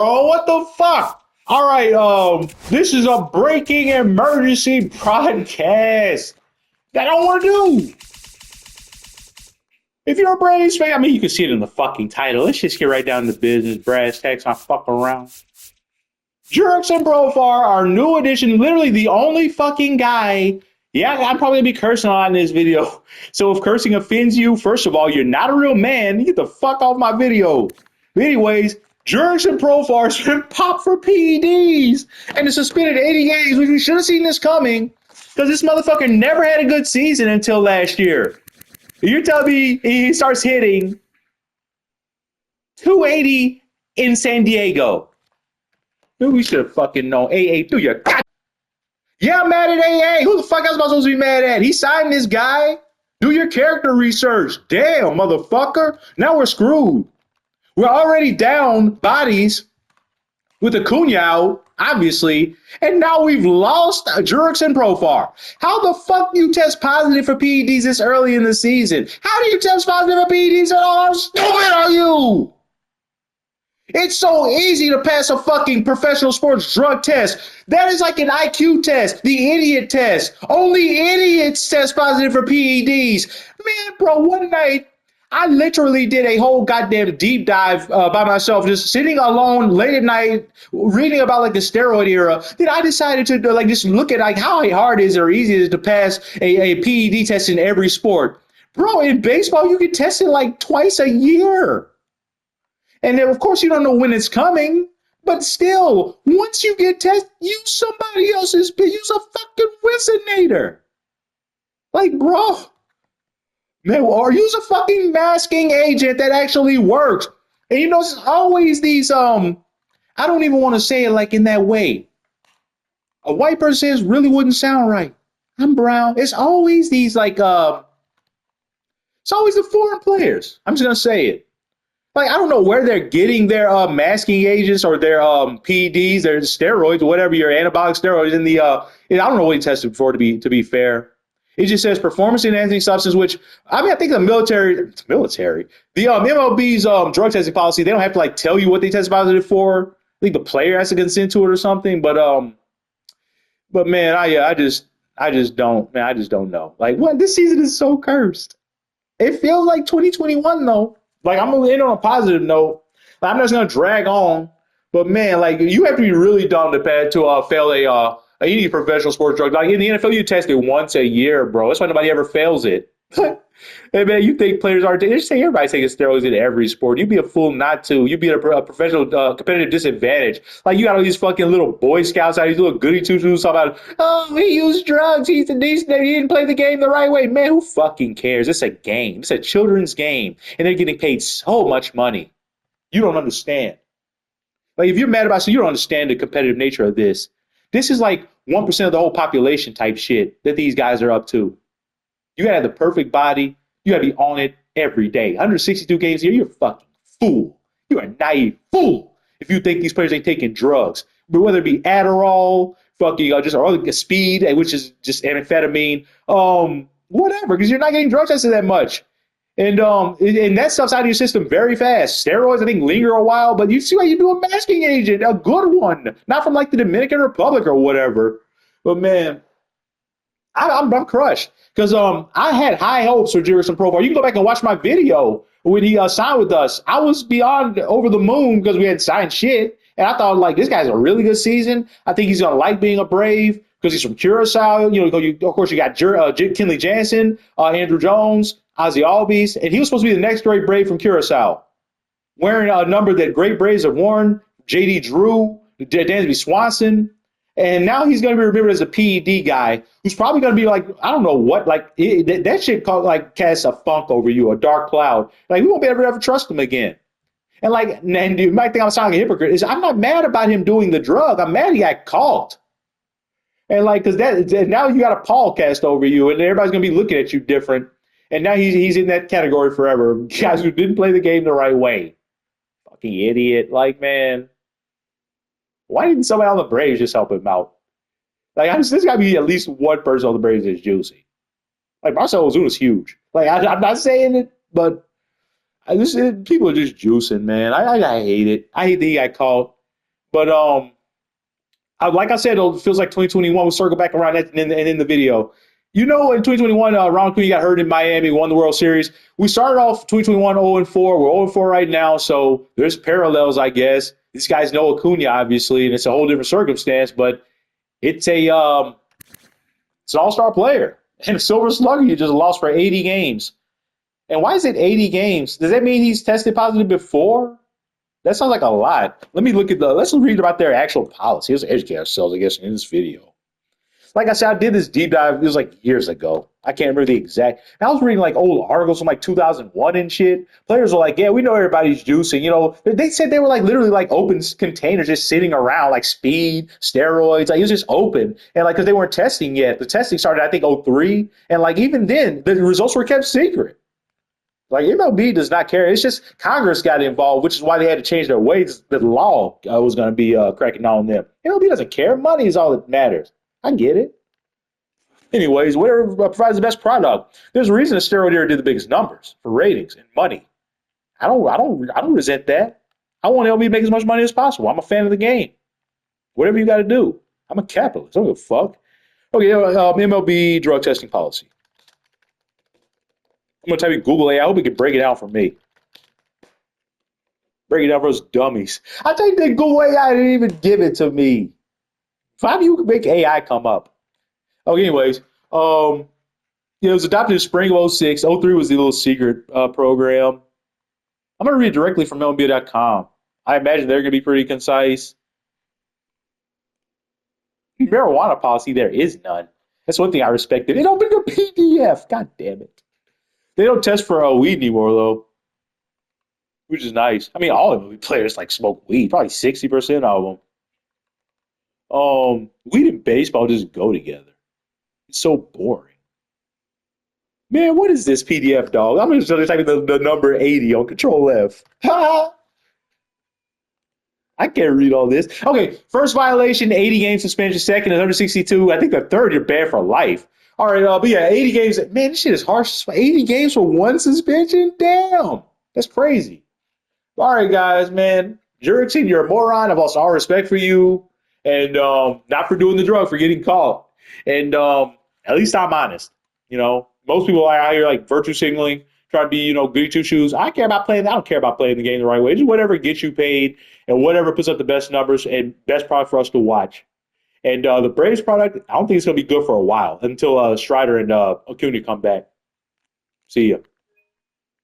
Oh, what the fuck? All right, this is a breaking emergency podcast that I want to do. If you're a Braves fan, I mean, you can see it in the fucking title. Let's just get right down to business, brass tacks, not fuck around. Jurickson Profar, our new addition, literally the only fucking guy. Yeah, I'm probably gonna be cursing a lot in this video. So if cursing offends you, first of all, you're not a real man. Get the fuck off my video. But anyways, Jurickson Profar's been popped for PEDs and is suspended 80 games, which we should have seen this coming because this motherfucker never had a good season until last year. You're telling me he starts hitting 280 in San Diego. We should have fucking known. AA, do your god. Yeah, I'm mad at AA. Who the fuck else am I supposed to be mad at? He signed this guy. Do your character research. Damn, motherfucker. Now we're screwed. We're already down bodies with Acuna out, obviously, and now we've lost Jurickson Profar. How the fuck do you test positive for PEDs this early in the season? How do you test positive for PEDs at all? How stupid are you? It's so easy to pass a fucking professional sports drug test. That is like an IQ test, the idiot test. Only idiots test positive for PEDs. Man, bro, one night, I literally did a whole goddamn deep dive by myself, just sitting alone late at night, reading about like the steroid era. Then I decided to like just look at like how hard is it or easy it is to pass a PED test in every sport. Bro, in baseball, you can test it like twice a year. And then, of course, you don't know when it's coming, but still, once you get tested, use somebody else's, use a fucking Whizzinator. Like, bro, man, or use a fucking masking agent that actually works. And you know, it's always these, I don't even want to say it like in that way. A white person says really wouldn't sound right. I'm brown. It's always these like, it's always the foreign players. I'm just going to say it. Like, I don't know where they're getting their masking agents or their PEDs, their steroids, whatever your anabolic steroids in the I don't know what he tested for to be fair. It just says performance enhancing substance, which I mean I think the MLB's drug testing policy, they don't have to like tell you what they test positive for. I think the player has to consent to it or something. But man, I just don't know. Like, what, this season is so cursed. It feels like 2021 though. Like, I'm going to end on a positive note. Like, I'm not just going to drag on. But, man, like, you have to be really dumb to fail any professional sports drug. Like, in the NFL, you test it once a year, bro. That's why nobody ever fails it. Hey, man, you think players are – they just say everybody's taking steroids in every sport. You'd be a fool not to. You'd be at a professional competitive disadvantage. Like, you got all these fucking little Boy Scouts out, these little goody two-shoes talking about, oh, he used drugs. He didn't play the game the right way. Man, who fucking cares? It's a game. It's a children's game. And they're getting paid so much money. You don't understand. Like, if you're mad about it, so you don't understand the competitive nature of this. This is like 1% of the whole population type shit that these guys are up to. You gotta have the perfect body. You gotta be on it every day. 162 games a year, you're a fucking fool. You're a naive fool if you think these players ain't taking drugs. But whether it be Adderall, fucking just or speed, which is just amphetamine, whatever, because you're not getting drug tested that much. And that stuff's out of your system very fast. Steroids, I think, linger a while, but you see why you do a masking agent, a good one, not from like the Dominican Republic or whatever. But man, I'm crushed because I had high hopes for Jurickson Profar. You can go back and watch my video when he signed with us. I was beyond over the moon because we hadn't signed shit, and I thought like this guy's a really good season. I think he's gonna like being a Brave because he's from Curacao. You know, of course you got Kenley Jansen, Andrew Jones, Ozzie Albies, and he was supposed to be the next great Brave from Curacao, wearing a number that great Braves have worn. J.D. Drew, Dansby Swanson. And now he's going to be remembered as a PED guy who's probably going to be like, I don't know what, like that shit called like casts a funk over you, a dark cloud. Like we won't be able to ever trust him again. And like, and you might think I'm sounding a hypocrite. Is I'm not mad about him doing the drug. I'm mad he got caught. And like, because that now you got a pall cast over you, and everybody's going to be looking at you different. And now he's in that category forever. Guys who didn't play the game the right way. Fucking idiot. Like, man. Why didn't somebody on the Braves just help him out? Like, there's got to be at least one person on the Braves that's juicy. Like, Marcell Ozuna's huge. Like, I'm not saying it, but people are just juicing, man. I hate it. I hate that he got caught. But like I said, it feels like 2021. We'll circle back around that and in the video. You know, in 2021, Ron Quinn got hurt in Miami, won the World Series. We started off 2021 0-4. We're 0-4 right now, so there's parallels, I guess. This guy's no Acuna, obviously, and it's a whole different circumstance. But it's it's an all-star player and a Silver Slugger. You just lost for 80 games. And why is it 80 games? Does that mean he's tested positive before? That sounds like a lot. Let's read about their actual policy. Let's educate ourselves, I guess, in this video. Like I said, I did this deep dive. It was like years ago. I can't remember the exact. I was reading like old articles from like 2001 and shit. Players were like, yeah, we know everybody's juicing. You know, they said they were like literally like open containers just sitting around, like speed, steroids. Like it was just open. And like, because they weren't testing yet. The testing started, I think, 03. And like, even then, the results were kept secret. Like MLB does not care. It's just Congress got involved, which is why they had to change their ways. The law was going to be cracking down on them. MLB doesn't care. Money is all that matters. I get it. Anyways, whatever provides the best product. There's a reason the steroid era did the biggest numbers for ratings and money. I don't resent that. I want MLB to make as much money as possible. I'm a fan of the game. Whatever you got to do. I'm a capitalist. I don't give a fuck. Okay, MLB drug testing policy. I'm going to type in Google AI. I hope it can break it down for me. Break it down for those dummies. I think that Google AI didn't even give it to me. How do you make AI come up? Oh, anyways, it was adopted in spring of 06. 03 was the little secret program. I'm going to read directly from MLB.com. I imagine they're going to be pretty concise. Marijuana policy, there is none. That's one thing I respected. It opened a PDF. God damn it. They don't test for weed anymore, though, which is nice. I mean, all MLB players like smoke weed. Probably 60% of them. Weed and baseball just go together. It's so boring. Man, what is this PDF, dog? I'm just typing the number 80 on Control F. Ha! I can't read all this. Okay, first violation, 80 game suspension. Second, 162. I think the third, you're banned for life. All right, but yeah, 80 games. Man, this shit is harsh. 80 games for one suspension? Damn. That's crazy. All right, guys, man. Jurickson, you're a moron. I've lost all respect for you. And not for doing the drug, for getting caught. And at least I'm honest. You know, most people are out here like virtue signaling, trying to be, goody two shoes. I don't care about playing the game the right way. Just whatever gets you paid and whatever puts up the best numbers and best product for us to watch. And the Braves product, I don't think it's going to be good for a while until Strider and Acuna come back. See ya.